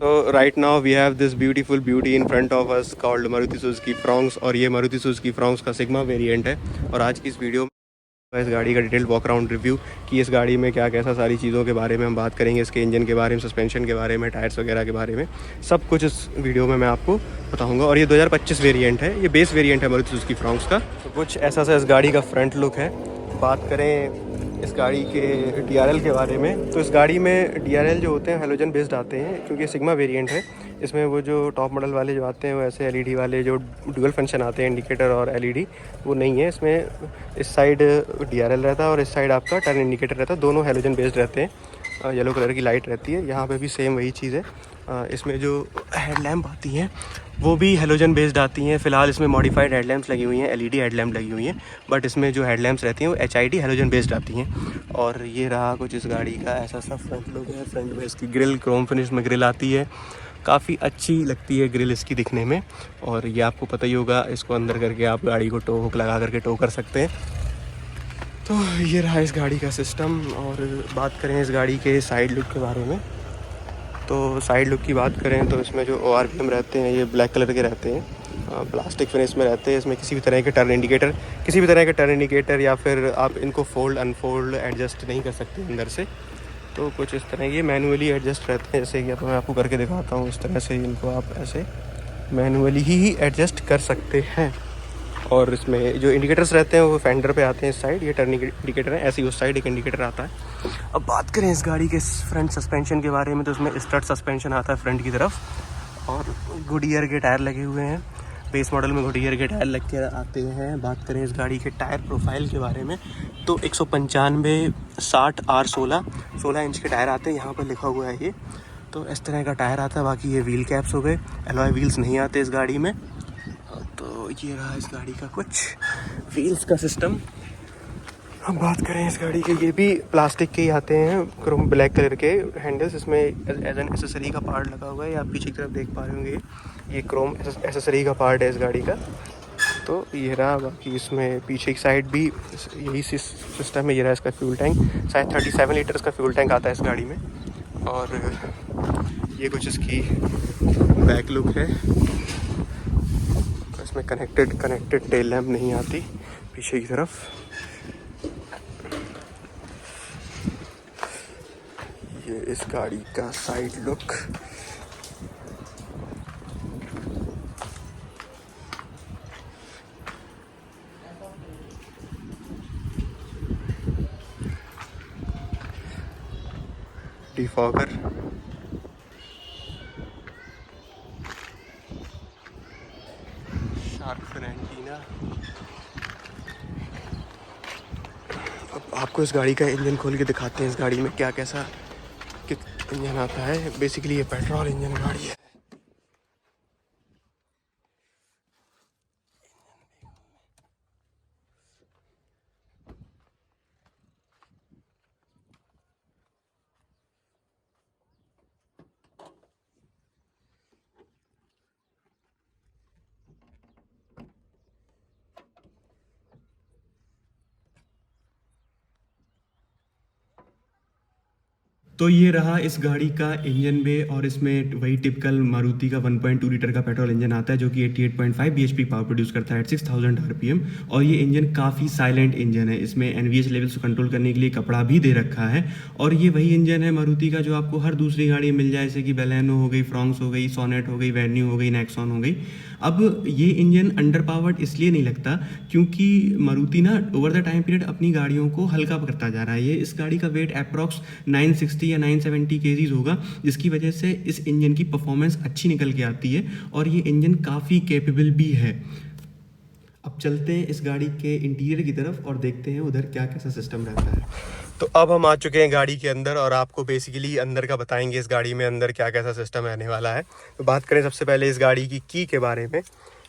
तो right now we have this beautiful beauty in front of us called Maruti Suzuki Fronx, और ये Maruti Suzuki Fronx का sigma variant है। और आज की इस वीडियो में इस गाड़ी का डिटेल वॉक अराउंड रिव्यू कि इस गाड़ी में क्या कैसा सारी चीज़ों के बारे में हम बात करेंगे, इसके इंजन के बारे में, सस्पेंशन के बारे में, टायर्स वगैरह के बारे में, सब कुछ इस वीडियो में मैं आपको बताऊंगा। और ये 2025 वेरिएंट है, ये बेस वेरिएंट है मारुति सुजुकी फ्रॉन्क्स का। तो कुछ ऐसा सा इस गाड़ी का फ्रंट लुक है। बात करें इस गाड़ी के DRL के बारे में, तो इस गाड़ी में DRL जो होते हैं हेलोजन बेस्ड आते हैं, क्योंकि सिग्मा वेरिएंट है। इसमें वो जो टॉप मॉडल वाले जो आते हैं वो ऐसे LED वाले जो डुअल फंक्शन आते हैं, इंडिकेटर और LED, वो नहीं है। इसमें इस साइड DRL रहता है और इस साइड आपका टर्न इंडिकेटर रहता है। दोनों हेलोजन बेस्ड रहते हैं, येलो कलर की लाइट रहती है। यहाँ पे भी सेम वही चीज़ है। इसमें जो हेडलैम्प आती हैं वो भी हेलोजन बेस्ड आती हैं। फ़िलहाल इसमें मॉडिफाइड हेडलैम्प्स लगी हुई हैं, LED हेडलैम्प लगी हुई हैं, बट इसमें जो हेडलैम्प्स रहती हैं वो HID हेलोजन बेस्ड आती हैं। और ये रहा कुछ इस गाड़ी का ऐसा सा फ्रंट लुक है। फ्रंट में इसकी ग्रिल क्रोम फिनिश में ग्रिल आती है, काफ़ी अच्छी लगती है ग्रिल इसकी दिखने में। और ये आपको पता ही होगा, इसको अंदर करके आप गाड़ी को टो हुक लगा करके टो कर सकते हैं। तो ये रहा इस गाड़ी का सिस्टम। और बात करें इस गाड़ी के साइड लुक के बारे में, तो साइड लुक की बात करें तो इसमें जो ORVM रहते हैं ये ब्लैक कलर के रहते हैं, प्लास्टिक फिनिश में रहते हैं। इसमें किसी भी तरह के टर्न इंडिकेटर या फिर आप इनको फोल्ड अनफोल्ड एडजस्ट नहीं कर सकते अंदर से। तो कुछ इस तरह ये मैनुअली एडजस्ट रहते हैं, जैसे कि अब मैं आपको करके दिखाता हूँ। इस तरह से इनको आप ऐसे मैनुअली ही एडजस्ट कर सकते हैं। और इसमें जो इंडिकेटर्स रहते हैं वो फेंडर पे आते हैं इस साइड, ये टर्न इंडिकेटर है। ऐसे ही उस साइड एक इंडिकेटर आता है। अब बात करें इस गाड़ी के फ्रंट सस्पेंशन के बारे में, तो इसमें स्टड सस्पेंशन आता है फ्रंट की तरफ, और गुडियर के टायर लगे हुए हैं। बेस मॉडल में गुडियर के टायर लग के आते हैं। बात करें इस गाड़ी के टायर प्रोफाइल के बारे में, तो 195 60 R16 इंच के टायर आते हैं। यहाँ पर लिखा हुआ है ये, तो इस तरह का टायर आता है। बाकी ये व्हील कैप्स हो गए, एलॉय व्हील्स नहीं आते इस गाड़ी में। तो ये रहा इस गाड़ी का कुछ व्हील्स का सिस्टम। हम बात करें इस गाड़ी के, ये भी प्लास्टिक के ही आते हैं, क्रोम ब्लैक कलर के हैंडल्स। इसमें एज एन एसेसरी का पार्ट लगा हुआ है, आप पीछे की तरफ देख पा रहे होंगे, ये क्रोम एसेसरी का पार्ट है इस गाड़ी का। तो ये रहा। बाकी इसमें पीछे की साइड भी यही सिस्टम है। ये रहा इसका फ्यूल टैंक, शायद 37 लीटर्स का फ्यूल टैंक आता है इस गाड़ी में। और ये कुछ इसकी बैक लुक है। इसमें कनेक्टेड टेल लैम्प नहीं आती पीछे की तरफ। ये इस गाड़ी का side look. Defogger, shark fin antenna. अब आपको इस गाड़ी का इंजन खोल के दिखाते हैं, इस गाड़ी में क्या कैसा इंजन आता है। बेसिकली ये पेट्रोल इंजन गाड़ी है। तो ये रहा इस गाड़ी का इंजन बे, और इसमें वही टिपिकल मारुति का 1.2 लीटर का पेट्रोल इंजन आता है, जो कि 88.5 bhp पावर प्रोड्यूस करता है एट 6000 RPM। और ये इंजन काफ़ी साइलेंट इंजन है। इसमें NVH लेवल्स को कंट्रोल करने के लिए कपड़ा भी दे रखा है। और ये वही इंजन है मारुति का जो आपको हर दूसरी गाड़ी मिल जाए, जैसे कि बेलेनो हो गई, फ्रॉन्क्स हो गई, सोनेट हो गई, वेन्यू हो गई, नेक्सॉन हो गई। अब ये इंजन अंडर पावर्ड इसलिए नहीं लगता क्योंकि मारुति ना ओवर द टाइम पीरियड अपनी गाड़ियों को हल्का करता जा रहा है। ये इस गाड़ी का वेट अप्रॉक्स 960 या 970 kgs होगा, जिसकी वजह से इस इंजन की परफॉर्मेंस अच्छी निकल के आती है। और ये इंजन काफ़ी कैपेबल भी है। अब चलते हैं इस गाड़ी के इंटीरियर की तरफ और देखते हैं उधर क्या कैसा सिस्टम रहता है। तो अब हम आ चुके हैं गाड़ी के अंदर और आपको बेसिकली अंदर का बताएंगे, इस गाड़ी में अंदर क्या कैसा सिस्टम रहने वाला है। तो बात करें सबसे पहले इस गाड़ी की के बारे में,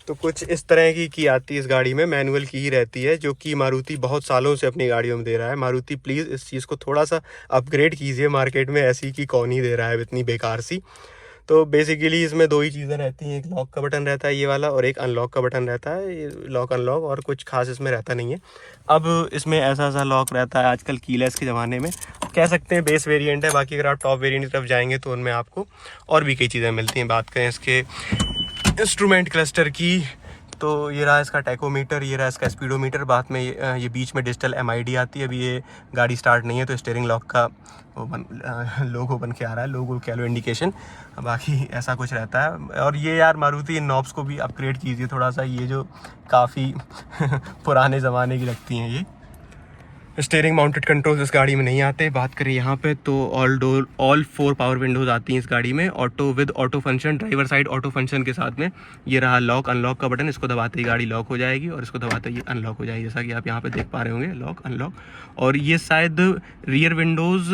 तो कुछ इस तरह की आती है इस गाड़ी में। मैनुअल की ही रहती है, जो कि मारुति बहुत सालों से अपनी गाड़ियों में दे रहा है। मारुति प्लीज़ इस चीज़ को थोड़ा सा अपग्रेड कीजिए, मार्केट में ऐसी की कौन ही दे रहा है इतनी बेकार सी। तो बेसिकली इसमें दो ही चीज़ें रहती हैं, एक लॉक का बटन रहता है ये वाला और एक अनलॉक का बटन रहता है। ये लॉक अनलॉक और कुछ खास इसमें रहता नहीं है। अब इसमें ऐसा लॉक रहता है आजकल कीलेस के ज़माने में, कह सकते हैं बेस वेरिएंट है। बाकी अगर आप टॉप वेरिएंट की तरफ जाएंगे तो उनमें आपको और भी कई चीज़ें मिलती हैं। बात करें इसके इंस्ट्रूमेंट क्लस्टर की, तो ये रहा इसका टैकोमीटर, ये रहा इसका स्पीडोमीटर। बाद में ये बीच में डिजिटल MID आती है। अभी ये गाड़ी स्टार्ट नहीं है तो स्टीयरिंग लॉक का लोगो बन के आ रहा है, लोगो कह लो, इंडिकेशन। बाकी ऐसा कुछ रहता है। और ये यार मारुति इन नॉब्स को भी अपग्रेड कीजिए थोड़ा सा, ये जो काफ़ी पुराने ज़माने की लगती हैं ये। स्टीयरिंग माउंटेड कंट्रोल्स इस गाड़ी में नहीं आते। बात करें यहाँ पे तो ऑल 4 पावर विंडोज़ आती हैं इस गाड़ी में, auto with auto function, driver side auto function के साथ में। ये रहा लॉक अनलॉक का बटन, इसको दबाते ही गाड़ी लॉक हो जाएगी और इसको दबाते ही अनलॉक हो जाएगी, जैसा कि आप यहाँ पे देख पा रहे होंगे, लॉक अनलॉक। और ये शायद रियर विंडोज़,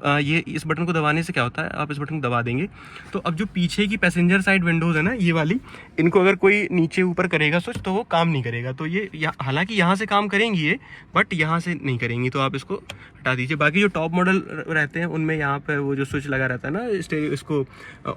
ये इस बटन को दबाने से क्या होता है, आप इस बटन को दबा देंगे तो अब जो पीछे की पैसेंजर साइड विंडोज़ है ना ये वाली, इनको अगर कोई नीचे ऊपर करेगा स्विच तो वो काम नहीं करेगा। तो ये हालांकि यहाँ से काम करेंगी ये, बट यहाँ से नहीं करेंगी, तो आप इसको हटा दीजिए। बाकी जो टॉप मॉडल रहते हैं उनमें यहाँ पर वो जो स्विच लगा रहता है ना इसको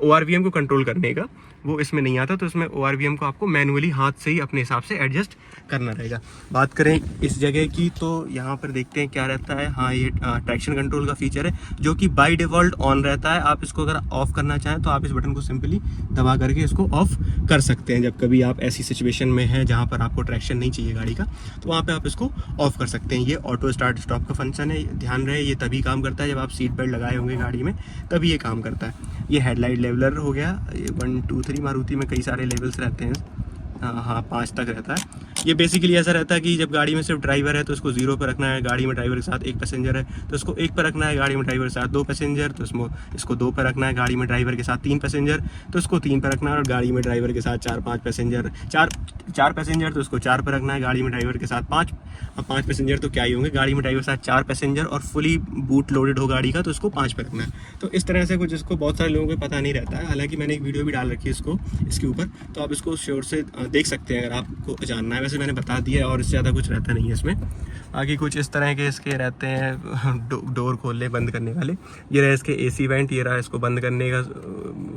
ORVM को कंट्रोल करने का, वो इसमें नहीं आता। तो इसमें ORVM को आपको मैनुअली हाथ से ही अपने हिसाब से एडजस्ट करना रहेगा। बात करें इस जगह की तो यहाँ पर देखते हैं क्या रहता है। हाँ, ये ट्रैक्शन कंट्रोल का फीचर है जो कि बाय डिफ़ॉल्ट ऑन रहता है। आप इसको अगर ऑफ करना चाहें तो आप इस बटन को सिंपली दबा करके इसको ऑफ कर सकते हैं। जब कभी आप ऐसी सिचुएशन में हैं जहाँ पर आपको ट्रैक्शन नहीं चाहिए गाड़ी का, तो वहाँ पे आप इसको ऑफ कर सकते हैं। ये ऑटो स्टार्ट स्टॉप का फंक्शन है, ध्यान रहे ये तभी काम करता है जब आप सीट बेल्ट लगाए होंगे गाड़ी में, तभी ये काम करता है। ये हेडलाइट लेवलर हो गया, ये 1 2 3 मारुति में कई सारे लेवल्स रहते हैं। हाँ 5 तक रहता है। ये बेसिकली ऐसा रहता है कि जब गाड़ी में सिर्फ ड्राइवर है तो इसको 0 पर रखना है, गाड़ी में ड्राइवर के साथ 1 पैसेंजर है तो इसको 1 पर रखना है, गाड़ी में ड्राइवर के साथ 2 पैसेंजर तो इसको 2 पर रखना है, गाड़ी में ड्राइवर के साथ 3 पैसेंजर तो इसको 3 पर रखना है, और गाड़ी में ड्राइवर के साथ 4-5 पैसेंजर 4 पैसेंजर तो इसको 4 पर रखना है, गाड़ी में ड्राइवर के साथ 5 पैसेंजर तो क्या ही होंगे, गाड़ी में ड्राइवर के साथ 4 पैसेंजर और फुली बूट लोडेड हो गाड़ी का तो इसको 5 पर रखना है। तो इस तरह से कुछ इसको बहुत सारे लोगों को पता नहीं रहता है। हालांकि मैंने एक वीडियो भी डाल रखी है इसके ऊपर, तो आप इसको श्योर से देख सकते हैं अगर आपको जानना है। वैसे मैंने बता दिया और इससे ज़्यादा कुछ रहता नहीं है इसमें। आगे कुछ इस तरह के इसके रहते हैं डोर खोलने बंद करने वाले। ये रहा इसके AC वेंट, ये रहा इसको बंद करने का,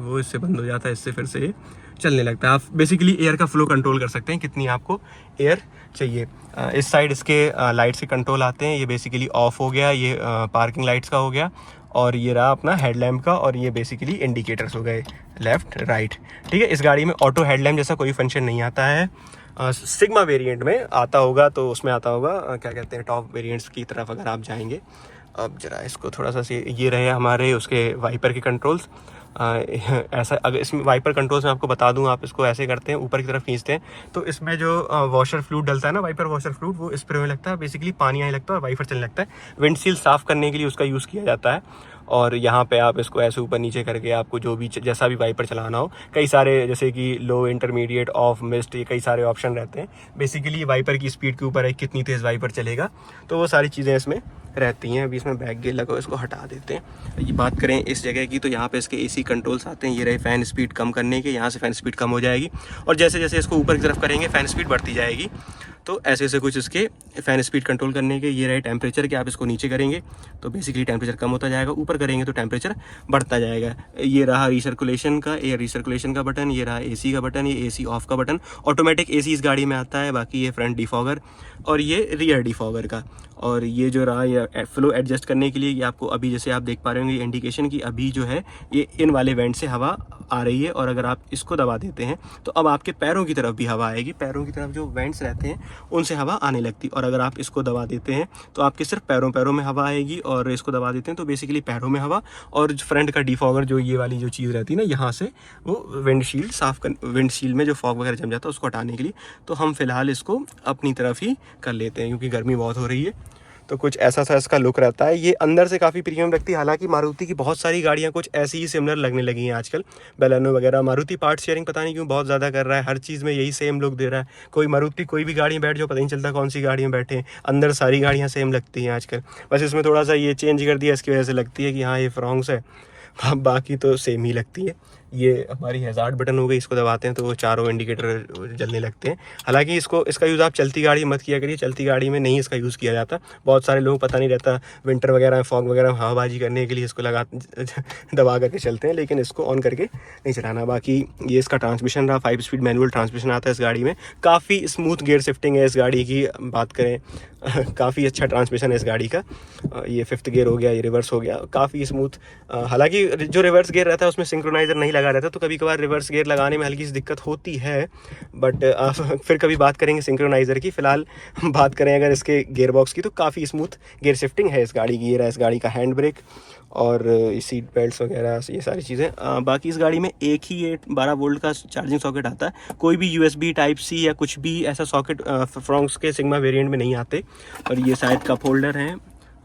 वो इससे बंद हो जाता है, इससे फिर से चलने लगता है। आप बेसिकली एयर का फ्लो कंट्रोल कर सकते हैं, कितनी आपको एयर चाहिए। इस साइड इसके लाइट्स के कंट्रोल आते हैं। ये बेसिकली ऑफ हो गया, ये पार्किंग लाइट्स का हो गया, और ये रहा अपना हेडलैम्प का, और ये बेसिकली इंडिकेटर्स हो गए लेफ़्ट राइट। ठीक है, इस गाड़ी में ऑटो हेडलैम्प जैसा कोई फंक्शन नहीं आता है। सिग्मा वेरिएंट में आता होगा, तो उसमें आता होगा क्या कहते हैं, टॉप वेरिएंट्स की तरफ अगर आप जाएंगे। अब जरा इसको थोड़ा सा ये रहे हमारे उसके वाइपर के कंट्रोल्स। ऐसा अगर इसमें वाइपर कंट्रोल्स में आपको बता दूं, आप इसको ऐसे करते हैं, ऊपर की तरफ खींचते हैं तो इसमें जो वॉशर फ्लूइड डलता है ना, वाइपर वॉशर फ्लूइड, वो स्प्रे में लगता है, बेसिकली पानी आने लगता है और वाइपर चलने लगता है। विंडशील्ड साफ़ करने के लिए उसका यूज़ किया जाता है। और यहाँ पे आप इसको ऐसे ऊपर नीचे करके आपको जो भी जैसा भी वाइपर चलाना हो, कई सारे जैसे कि लो, इंटरमीडिएट, ऑफ, मिस्ट, ये कई सारे ऑप्शन रहते हैं। बेसिकली वाइपर की स्पीड के ऊपर है कितनी तेज़ वाइपर चलेगा, तो वो सारी चीज़ें इसमें रहती हैं। अभी इसमें बैक गेयर लगा, इसको हटा देते हैं। ये बात करें इस जगह की तो यहाँ पे इसके AC कंट्रोल्स आते हैं। ये रहे फ़ैन स्पीड कम करने के, यहाँ से फ़ैन स्पीड कम हो जाएगी और जैसे जैसे इसको ऊपर की तरफ करेंगे फ़ैन स्पीड बढ़ती जाएगी। तो ऐसे ऐसे कुछ इसके फ़ैन स्पीड कंट्रोल करने के। ये रहे टेम्परेचर के, आप इसको नीचे करेंगे तो बेसिकली टेम्परेचर कम होता जाएगा, ऊपर करेंगे तो टेम्परेचर बढ़ता जाएगा। ये रहा रिसर्कुलेशन का, एयर रिसर्कुलेशन का बटन। ये रहा AC का बटन, ये AC ऑफ का बटन। ऑटोमेटिक AC इस गाड़ी में आता है। बाकी ये फ्रंट डिफॉगर और ये रियर डिफॉगर का। और ये जो रहा ये फ्लो एडजस्ट करने के लिए, ये आपको अभी जैसे आप देख पा रहे होंगे इंडिकेशन की, अभी जो है ये इन वाले वेंट से हवा आ रही है, और अगर आप इसको दबा देते हैं तो अब आपके पैरों की तरफ भी हवा आएगी। पैरों की तरफ जो वेंट्स रहते हैं उनसे हवा आने लगती, और अगर आप इसको दबा देते हैं तो आपके सिर्फ पैरों में हवा आएगी, और इसको दबा देते हैं तो बेसिकली पैरों में हवा। और फ्रंट का डिफॉगर जो ये वाली जो चीज़ रहती है ना, यहाँ से वो विंडशील्ड में जो फॉग वगैरह जम जाता है उसको हटाने के लिए। तो हम फिलहाल इसको अपनी तरफ ही कर लेते हैं क्योंकि गर्मी बहुत हो रही है। तो कुछ ऐसा सा इसका लुक रहता है। ये अंदर से काफ़ी प्रीमियम लगती है। हालांकि मारुति की बहुत सारी गाड़ियां कुछ ऐसी ही सिमिलर लगने लगी हैं आजकल, बेलेनो वगैरह। मारुति पार्ट शेयरिंग पता नहीं क्यों बहुत ज़्यादा कर रहा है, हर चीज़ में यही सेम लुक दे रहा है। कोई मारुति कोई भी गाड़ी में बैठ जाओ, पता नहीं चलता कौन सी गाड़ी में बैठे हैं, अंदर सारी गाड़ियाँ सेम लगती हैं आजकल। बस इसमें थोड़ा सा ये चेंज कर दिया, इसकी वजह से लगती है कि हाँ ये फ्रॉन्क्स है, बाकी तो सेम ही लगती है। ये हमारी हैज़ार्ड बटन हो गई, इसको दबाते हैं तो वो चारों इंडिकेटर जलने लगते हैं। हालांकि इसका यूज़ आप चलती गाड़ी मत किया करिए, चलती गाड़ी में नहीं इसका यूज़ किया जाता। बहुत सारे लोग पता नहीं रहता, विंटर वगैरह में, फॉग वगैरह में हवाबाजी करने के लिए इसको दबा करके चलते हैं, लेकिन इसको ऑन करके नहीं चलाना। बाकी ये इसका ट्रांसमिशन रहा, 5 स्पीड मैनुअल ट्रांसमिशन आता है इस गाड़ी में। काफ़ी स्मूथ गियर शिफ्टिंग है इस गाड़ी की, बात करें काफ़ी अच्छा ट्रांसमिशन है इस गाड़ी का। ये 5th गियर हो गया, ये रिवर्स हो गया, काफ़ी स्मूथ। हालांकि जो रिवर्स गियर रहता है उसमें सिंक्रोनाइज़र नहीं लगा रहता, तो कभी कभार रिवर्स गियर लगाने में हल्की सी दिक्कत होती है, बट फिर कभी बात करेंगे सिंक्रोनाइज़र की। फ़िलहाल बात करें अगर इसके गियर बॉक्स की, तो काफ़ी स्मूथ गियर शिफ्टिंग है इस गाड़ी की। ये रहा इस गाड़ी का हैंड ब्रेक और सीट बेल्ट्स वगैरह, ये सारी चीज़ें। बाकी इस गाड़ी में एक ही ये 12 वोल्ट का चार्जिंग सॉकेट आता है, कोई भी USB Type-C या कुछ भी ऐसा सॉकेट फ्रॉन्क्स के सिग्मा वेरिएंट में नहीं आते। और ये शायद कप होल्डर हैं,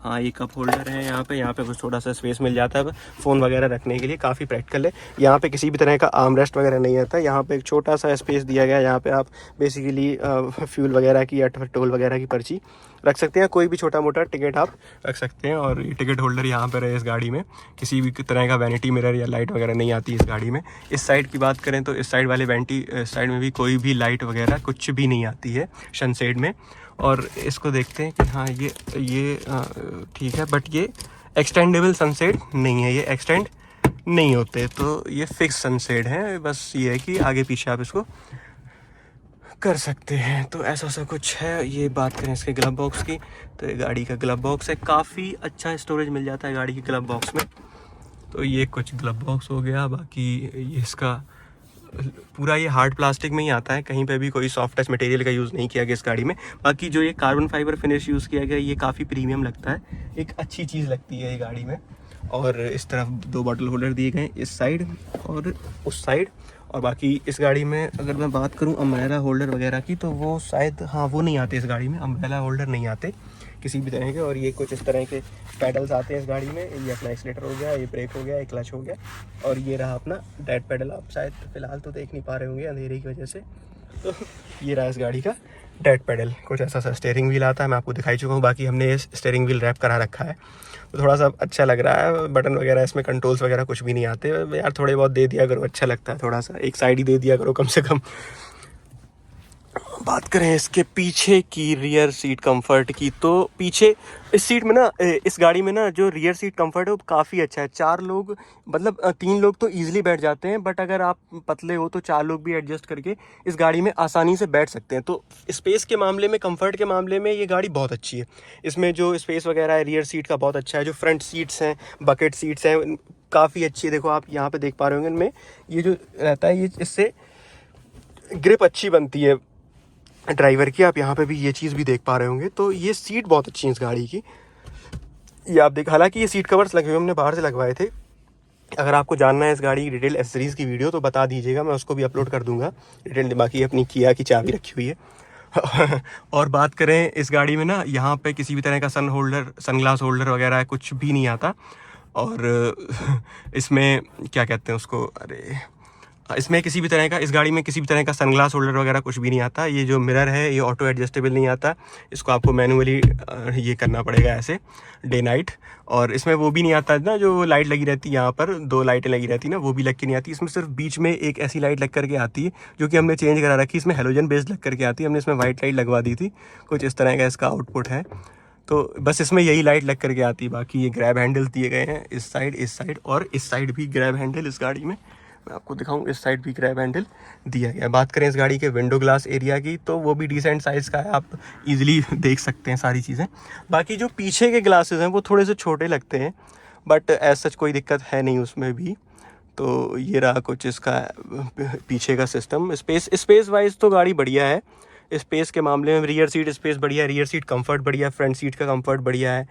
हाँ ये कप होल्डर है। यहाँ पे कुछ थोड़ा सा स्पेस मिल जाता है फ़ोन वगैरह रखने के लिए, काफ़ी प्रैक्टिकल है। यहाँ पे किसी भी तरह का आर्म रेस्ट वगैरह नहीं आता। यहाँ पे एक छोटा सा स्पेस दिया गया है, यहाँ पे आप बेसिकली फ्यूल वगैरह की या टोल वगैरह की पर्ची रख सकते हैं, कोई भी छोटा मोटा टिकट आप रख सकते हैं। और ये टिकट होल्डर यहाँ पर है इस गाड़ी में। किसी भी तरह का वैनिटी मिरर या लाइट वगैरह नहीं आती इस गाड़ी में। इस साइड की बात करें तो इस साइड वाले वैनिटी साइड में भी कोई भी लाइट वगैरह कुछ भी नहीं आती है सनसेड में। और इसको देखते हैं कि हाँ ये ठीक है, बट ये एक्सटेंडेबल सनसेड नहीं है, ये एक्सटेंड नहीं होते, तो ये फिक्स सनसेड है। बस ये है कि आगे पीछे आप इसको कर सकते हैं। तो ऐसा सा कुछ है। ये बात करें इसके ग्लव बॉक्स की, तो ये गाड़ी का ग्लव बॉक्स है, काफ़ी अच्छा स्टोरेज मिल जाता है गाड़ी के ग्लव बॉक्स में। तो ये कुछ ग्लव बॉक्स हो गया। बाकी ये इसका पूरा ये हार्ड प्लास्टिक में ही आता है, कहीं पे भी कोई सॉफ्ट टच मटेरियल का यूज़ नहीं किया गया इस गाड़ी में। बाकी जो ये कार्बन फाइबर फिनिश यूज़ किया गया, ये काफ़ी प्रीमियम लगता है, एक अच्छी चीज़ लगती है ये गाड़ी में। और इस तरफ 2 बॉटल होल्डर दिए गए, इस साइड और उस साइड। और बाकी इस गाड़ी में अगर मैं बात करूं अम्ब्रेला होल्डर वगैरह की, तो वो शायद हाँ वो नहीं आते इस गाड़ी में, अम्ब्रेला होल्डर नहीं आते किसी भी तरह के। और ये कुछ इस तरह के पैडल्स आते हैं इस गाड़ी में। ये अपना एक्सीलेटर हो गया, ये ब्रेक हो गया, ये क्लच हो गया, और ये रहा अपना डेड पैडल। आप शायद फ़िलहाल तो देख नहीं पा रहे होंगे अंधेरे की वजह से। तो ये रहा इस गाड़ी का डेड पैडल। कुछ ऐसा सा स्टीयरिंग व्हील आता है, मैं आपको दिखाई चुका हूँ। बाकी हमने ये स्टीयरिंग व्हील रैप करा रखा है, तो थोड़ा सा अच्छा लग रहा है। बटन वगैरह इसमें, कंट्रोल्स वगैरह कुछ भी नहीं आते यार, थोड़े बहुत दे दिया करो, अच्छा लगता है। थोड़ा सा एक साइड ही दे दिया करो कम से कम। बात करें इसके पीछे की रियर सीट कंफर्ट की, तो पीछे इस सीट में ना, इस गाड़ी में ना जो रियर सीट कंफर्ट है वो काफ़ी अच्छा है। 4 लोग मतलब 3 लोग तो ईजिली बैठ जाते हैं, बट अगर आप पतले हो तो 4 लोग भी एडजस्ट करके इस गाड़ी में आसानी से बैठ सकते हैं। तो स्पेस के मामले में, कंफर्ट के मामले में ये गाड़ी बहुत अच्छी है। इसमें जो स्पेस वगैरह है रियर सीट का बहुत अच्छा है। जो फ्रंट सीट्स हैं, बकेट सीट्स हैं, काफ़ी अच्छी है। देखो आप यहाँ पर देख पा रहे होंगे, इनमें ये जो रहता है, ये इससे ग्रिप अच्छी बनती है ड्राइवर की। आप यहाँ पे भी ये चीज़ भी देख पा रहे होंगे। तो ये सीट बहुत अच्छी है इस गाड़ी की, ये आप देख। हालांकि ये सीट कवर्स लगे हुए हमने बाहर से लगवाए थे। अगर आपको जानना है इस गाड़ी की डिटेल एक्सेसरीज़ की वीडियो, तो बता दीजिएगा, मैं उसको भी अपलोड कर दूंगा डिटेल। बाकी अपनी किया की चाबी रखी हुई है। और बात करें इस गाड़ी में ना, यहाँ पे किसी भी तरह का सनग्लास होल्डर वगैरह कुछ भी नहीं आता। और इसमें क्या कहते हैं उसको, अरे इसमें किसी भी तरह का, इस गाड़ी में किसी भी तरह का सनग्लास होल्डर वगैरह कुछ भी नहीं आता। ये जो मिरर है ये ऑटो एडजस्टेबल नहीं आता, इसको आपको मैनुअली ये करना पड़ेगा ऐसे डे नाइट। और इसमें वो भी नहीं आता ना, जो लाइट लगी रहती है यहाँ पर, 2 लाइटें लगी रहती ना, वो भी लग के नहीं आती। इसमें सिर्फ बीच में एक ऐसी लाइट लग करके आती है जो कि हमने चेंज करा रखी, इसमें हेलोजन बेस्ड लग करके आती है, हमने इसमें वाइट लाइट लगवा दी थी। कुछ इस तरह का इसका आउटपुट है, तो बस इसमें यही लाइट लग करके आती है। बाकी ये ग्रैब हैंडल दिए गए हैं इस साइड और इस साइड भी ग्रैब हैंडल इस गाड़ी में, मैं आपको दिखाऊं, इस साइड भी ग्रैब हैंडल दिया गया है। बात करें इस गाड़ी के विंडो ग्लास एरिया की, तो वो भी डिसेंट साइज़ का है, आप इजीली देख सकते हैं सारी चीज़ें। बाकी जो पीछे के ग्लासेस हैं वो थोड़े से छोटे लगते हैं, बट ऐसा सच कोई दिक्कत है नहीं उसमें भी। तो ये रहा कुछ इसका पीछे का सिस्टम। स्पेस वाइज तो गाड़ी बढ़िया है। स्पेस के मामले में रियर सीट स्पेस बढ़िया है, रियर सीट कंफर्ट बढ़िया है, फ्रंट सीट का कंफर्ट बढ़िया है।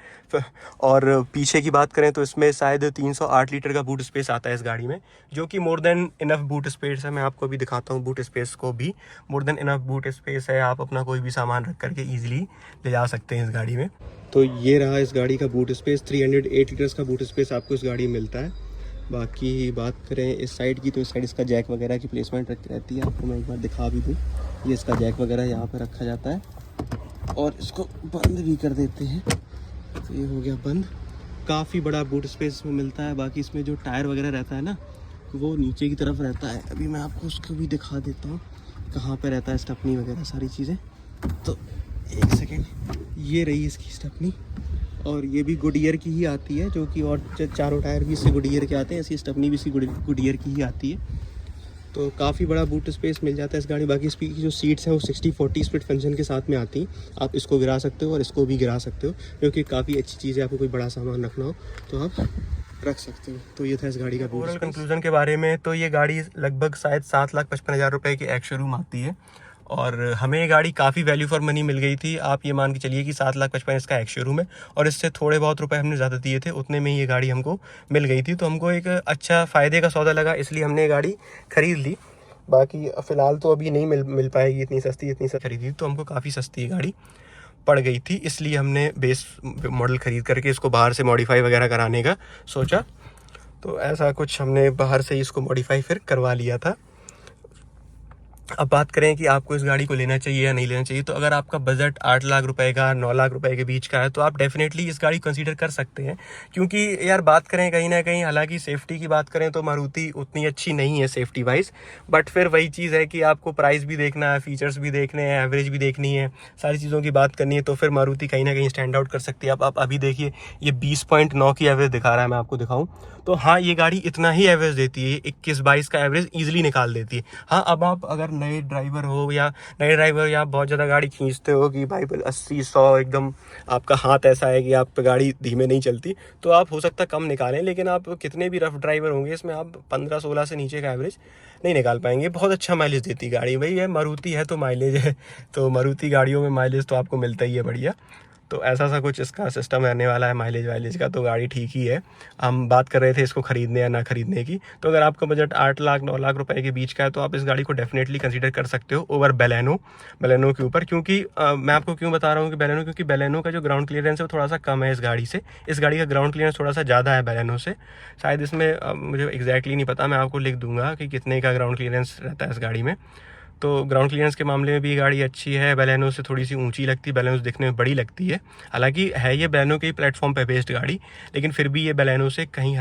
और पीछे की बात करें तो इसमें शायद 308 लीटर का बूट स्पेस आता है इस गाड़ी में, जो कि more than enough boot space है। मैं आपको अभी दिखाता हूँ बूट स्पेस को भी, more than enough boot space है। आप अपना कोई भी सामान रख करके ईजिली ले जा सकते हैं इस गाड़ी में। तो ये रहा इस गाड़ी का बूट स्पेस, 308 लीटर्स का बूट स्पेस आपको इस गाड़ी में मिलता है। बाकी बात करें इस साइड की, तो इस साइड इसका जैक वगैरह की प्लेसमेंट रहती है, आपको मैं एक बार दिखा भी दूँ। ये इसका जैक वगैरह यहाँ पे रखा जाता है और इसको बंद भी कर देते हैं, तो ये हो गया बंद। काफ़ी बड़ा बूट स्पेस में मिलता है। बाकी इसमें जो टायर वगैरह रहता है ना, वो नीचे की तरफ रहता है। अभी मैं आपको उसको भी दिखा देता हूँ कहाँ पे रहता है स्टेपनी वगैरह सारी चीज़ें। तो एक सेकेंड, ये रही इसकी स्टेपनी, और ये भी गुडियर की ही आती है, जो कि और चारों टायर भी इससे गुडियर के आते हैं, ऐसी स्टेपनी भी इसकी गुडियर की ही आती है। तो काफ़ी बड़ा बूट स्पेस मिल जाता है इस गाड़ी। बाकी इसकी जो सीट्स हैं वो 60-40 स्प्लिट फंक्शन के साथ में आती हैं। आप इसको गिरा सकते हो और इसको भी गिरा सकते हो, क्योंकि काफ़ी अच्छी चीज़ है। आपको कोई बड़ा सामान रखना हो तो आप रख सकते हो। तो ये था इस गाड़ी का ओवरऑल कंक्लूजन के बारे में। तो ये गाड़ी लगभग शायद 7,55,000 रुपये की एक्स शोरूम आती है, और हमें ये गाड़ी काफ़ी वैल्यू फॉर मनी मिल गई थी। आप ये मान के चलिए कि 7,55,000 इसका एक्स शोरूम है, और इससे थोड़े बहुत रुपए हमने ज़्यादा दिए थे, उतने में ये गाड़ी हमको मिल गई थी। तो हमको एक अच्छा फ़ायदे का सौदा लगा, इसलिए हमने ये गाड़ी ख़रीद ली। बाकी फ़िलहाल तो अभी नहीं मिल पाएगी इतनी सस्ती खरीदी, तो हमको काफ़ी सस्ती गाड़ी पड़ गई थी, इसलिए हमने बेस मॉडल ख़रीद करके इसको बाहर से मॉडिफाई वगैरह कराने का सोचा। तो ऐसा कुछ हमने बाहर से ही इसको मॉडिफाई फिर करवा लिया था। अब बात करें कि आपको इस गाड़ी को लेना चाहिए या नहीं लेना चाहिए, तो अगर आपका बजट 8 लाख रुपए का 9 लाख रुपए के बीच का है, तो आप डेफिनेटली इस गाड़ी को कंसीडर कर सकते हैं। क्योंकि यार बात करें कहीं ना कहीं, हालांकि सेफ्टी की बात करें तो मारुति उतनी अच्छी नहीं है सेफ्टी वाइज, बट फिर वही चीज़ है कि आपको प्राइस भी देखना है, फीचर्स भी देखने हैं, एवरेज भी देखनी है, सारी चीज़ों की बात करनी है, तो फिर मारुति कहीं ना कहीं स्टैंड आउट कर सकती है। आप अभी देखिए, ये 20.9 की एवरेज दिखा रहा है, मैं आपको दिखाऊँ तो हाँ, ये गाड़ी इतना ही एवरेज देती है, 21-22 का एवरेज ईजिली निकाल देती है। हाँ, अब आप अगर नए ड्राइवर या बहुत ज़्यादा गाड़ी खींचते हो कि भाई 80-100 एकदम आपका हाथ ऐसा है कि आप पे गाड़ी धीमे नहीं चलती, तो आप हो सकता कम निकालें, लेकिन आप कितने भी रफ ड्राइवर होंगे इसमें आप 15-16 से नीचे का एवरेज नहीं निकाल पाएंगे। बहुत अच्छा माइलेज देती गाड़ी। भाई ये मारुति है तो माइलेज है, तो मारुति गाड़ियों में माइलेज तो आपको मिलता ही है बढ़िया। तो ऐसा सा कुछ इसका सिस्टम रहने वाला है माइलेज वाइलेज का। तो गाड़ी ठीक ही है। हम बात कर रहे थे इसको ख़रीदने या ना ख़रीदने की, तो अगर आपका बजट 8 लाख 9 लाख रुपए के बीच का है, तो आप इस गाड़ी को डेफिनेटली कंसीडर कर सकते हो ओवर बेलेनो के ऊपर। क्योंकि मैं आपको क्यों बता रहा हूँ कि बेलेनो, क्योंकि बेलेनो का जो ग्राउंड क्लियरेंस है वो थोड़ा सा कम है इस गाड़ी से। इस गाड़ी का ग्राउंड क्लियरेंस थोड़ा सा ज़्यादा है बेलेनो से। शायद इसमें मुझे एग्जैक्टली नहीं पता, मैं आपको लिख दूंगा कि कितने का ग्राउंड क्लियरेंस रहता है इस गाड़ी में। तो ग्राउंड क्लियरेंस के मामले में भी गाड़ी अच्छी है। बेलेनो से थोड़ी सी ऊंची लगती है, बेलेनो दिखने में बड़ी लगती है। हालांकि है ये बेलेनो के ही प्लेटफॉर्म पे बेस्ड गाड़ी, लेकिन फिर भी ये बेलेनो से कहीं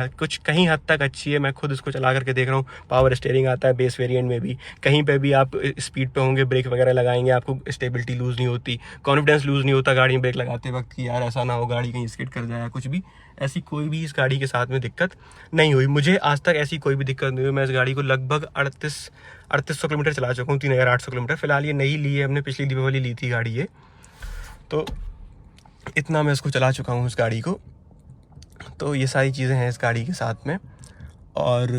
हद तक अच्छी है। मैं खुद इसको चला करके देख रहा हूँ। पावर स्टीयरिंग आता है बेस वेरिएंट में भी। कहीं पे भी आप स्पीड पे होंगे, ब्रेक वगैरह लगाएंगे, आपको स्टेबिलिटी लूज़ नहीं होती, कॉन्फिडेंस लूज़ नहीं होता गाड़ी में ब्रेक लगाते वक्त कि यार ऐसा ना हो गाड़ी कहीं स्किड कर जाए कुछ भी। ऐसी कोई भी इस गाड़ी के साथ में दिक्कत नहीं हुई। मुझे आज तक ऐसी कोई भी दिक्कत नहीं हुई। मैं इस गाड़ी को लगभग 3800 किलोमीटर चला चुका हूँ, 3800 किलोमीटर। फिलहाल ये नई ली है हमने, पिछली दीपावली ली थी गाड़ी ये, तो इतना मैं इसको चला चुका हूँ इस गाड़ी को। तो ये सारी चीज़ें हैं इस गाड़ी के साथ में। और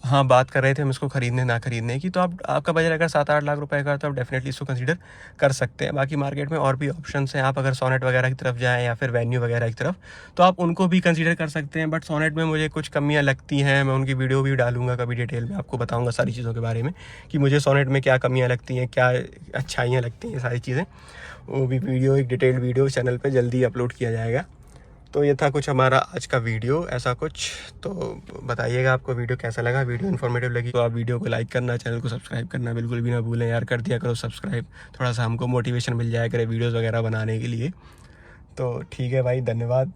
हाँ, बात कर रहे थे हम इसको ख़रीदने ना ख़रीदने की, तो आपका बजट अगर 7-8 लाख रुपए का है, तो आप डेफिनेटली इसको कंसीडर कर सकते हैं। बाकी मार्केट में और भी ऑप्शंस हैं। आप अगर सोनेट वगैरह की तरफ जाएं या फिर वेन्यू वगैरह की तरफ, तो आप उनको भी कंसीडर कर सकते हैं। बट सोनेट में मुझे कुछ कमियां लगती हैं। मैं उनकी वीडियो भी डालूंगा कभी, डिटेल में आपको बताऊँगा सारी चीज़ों के बारे में कि मुझे सोनेट में क्या कमियाँ लगती हैं, क्या अच्छाइयाँ लगती हैं, सारी चीज़ें। वो भी वीडियो, एक डिटेल्ड वीडियो चैनल पर जल्दी अपलोड किया जाएगा। तो ये था कुछ हमारा आज का वीडियो, ऐसा कुछ। तो बताइएगा आपको वीडियो कैसा लगा। वीडियो इन्फॉर्मेटिव लगी तो आप वीडियो को लाइक करना, चैनल को सब्सक्राइब करना बिल्कुल भी ना भूलें यार। कर दिया करो सब्सक्राइब, थोड़ा सा हमको मोटिवेशन मिल जाया करे वीडियोज़ वगैरह बनाने के लिए। तो ठीक है भाई, धन्यवाद।